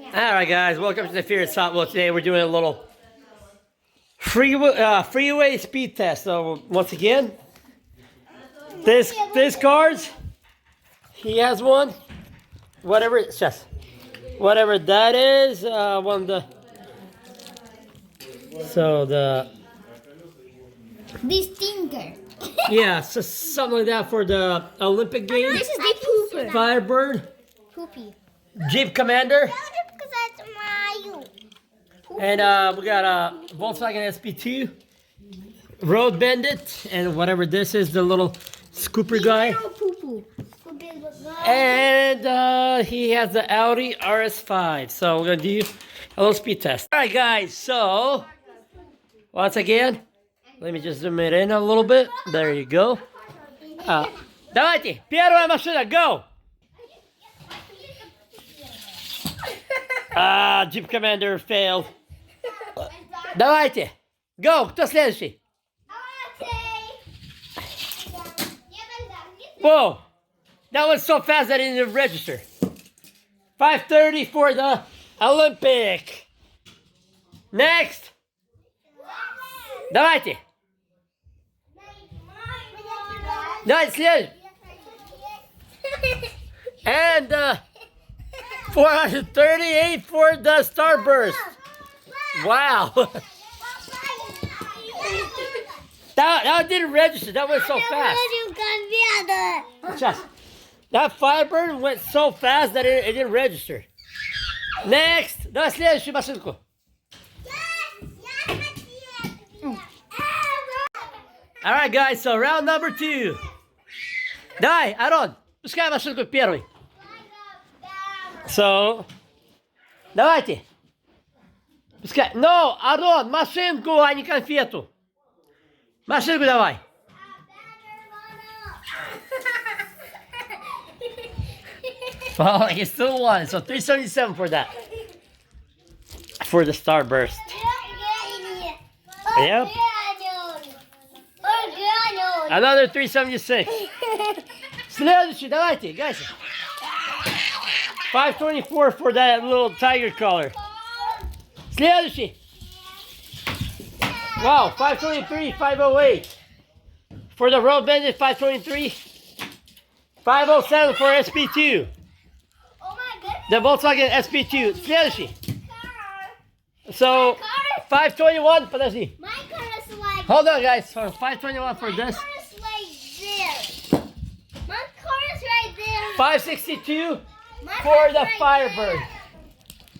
Alright guys, welcome to the Fierce Hot Wheel. Today we're doing a little freeway speed test. So once again, this cars, he has one. Whatever that is, one of the This stinker. yeah, so something like that for the Olympic Games. This is the pooper. Firebird, Poopy. Jeep Commander, Because that's my and we got a Volkswagen SP2, Road Bandit, and whatever this is, the little scooper guy. Poo-poo. And he has the Audi RS5. So we're gonna do a little speed test. All right, guys. So once again, let me just zoom it in a little bit. There you go. Давайте, первая машина, go. Jeep Commander failed. Давайте, go. Кто следующий? Whoa. That was so fast that it didn't register. 5:30 for the Olympic. Next. Давайте. Давайте следующий. And 438 for the Starburst. Wow. That didn't register. That went so fast. Just. That Firebird went so fast that it didn't register. Next. Давай следующую машинку. Alright guys, so round number 2. Давай, Арон, пускай машинку первый. So, давайте. Пускай. No, Арон, машинку, а не конфету. Машинку давай. Well, he still won, so 377 for that. For the Starburst. Yep. Another 376. Следующий, давайте, guys. 524 for that little tiger color. Следующий. Wow, 523, 508. For the Road Bandit, 523. 507 for SP2. The Volkswagen SP2. Следующий. So, 521, подожди. My car is like. Hold on, guys. So, 521 for this. My car is right there. My car is right there. 562 My for car is the right Firebird.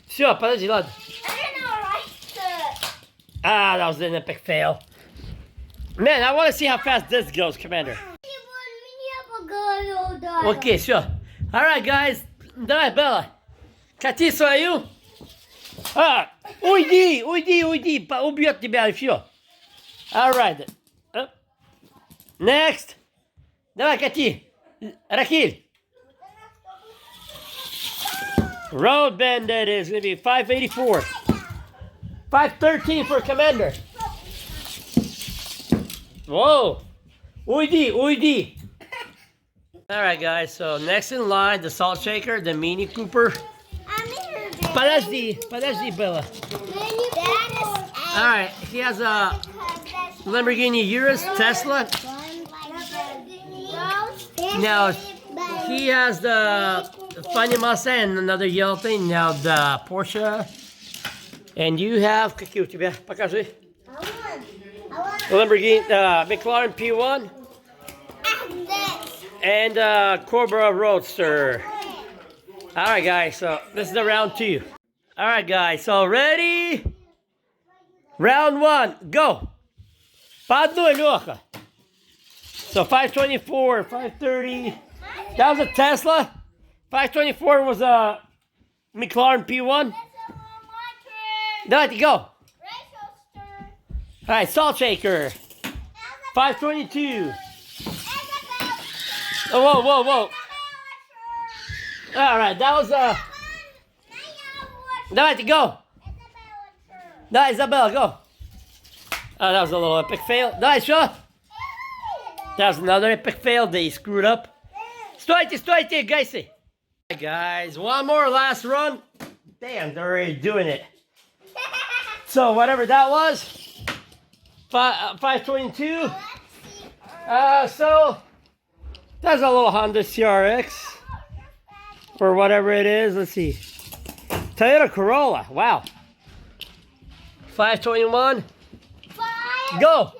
Все, подожди, ладно. there. I don't know, right there. That was an epic fail. Man, I want to see how fast this goes, Commander. Okay, все. Alright, guys. Давай, Белла. Кати свою. Уйди. Убьет тебя и все. Alright. Next. Давай, кати. Рахиль. Road Bandit is going to be 584. 513 for Commander. Whoa. Уйди. Alright, guys. So, next in line, the Salt Shaker, the Mini Cooper. Подожди, Bella. Alright, he has a Lamborghini Urus, Tesla. Now, he has the Funny Mustang and another yellow thing. Now, the Porsche. And you have, какие у тебя? Покажи. Lamborghini, McLaren P1. And Cobra Roadster. Alright guys, so this is the round 2. Alright guys, so ready? Round 1, go! По одной легко. So 524, 530. That was a Tesla. 524 was a McLaren P1. Давайте, go! Alright, Salt Shaker. 522. Oh, whoa. Alright, that was Давайте, go! Давай, Isabella, go! Oh, that was a little epic fail. Давай, еще! That was another epic fail. They screwed up. Стойте, гайсы! Guys, one more last run. Damn, they're already doing it. So whatever that was, 522. So that's a little Honda CRX for whatever it is. Let's see, Toyota Corolla. Wow, 521. Go.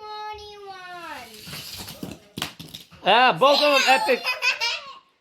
521. Both of them epic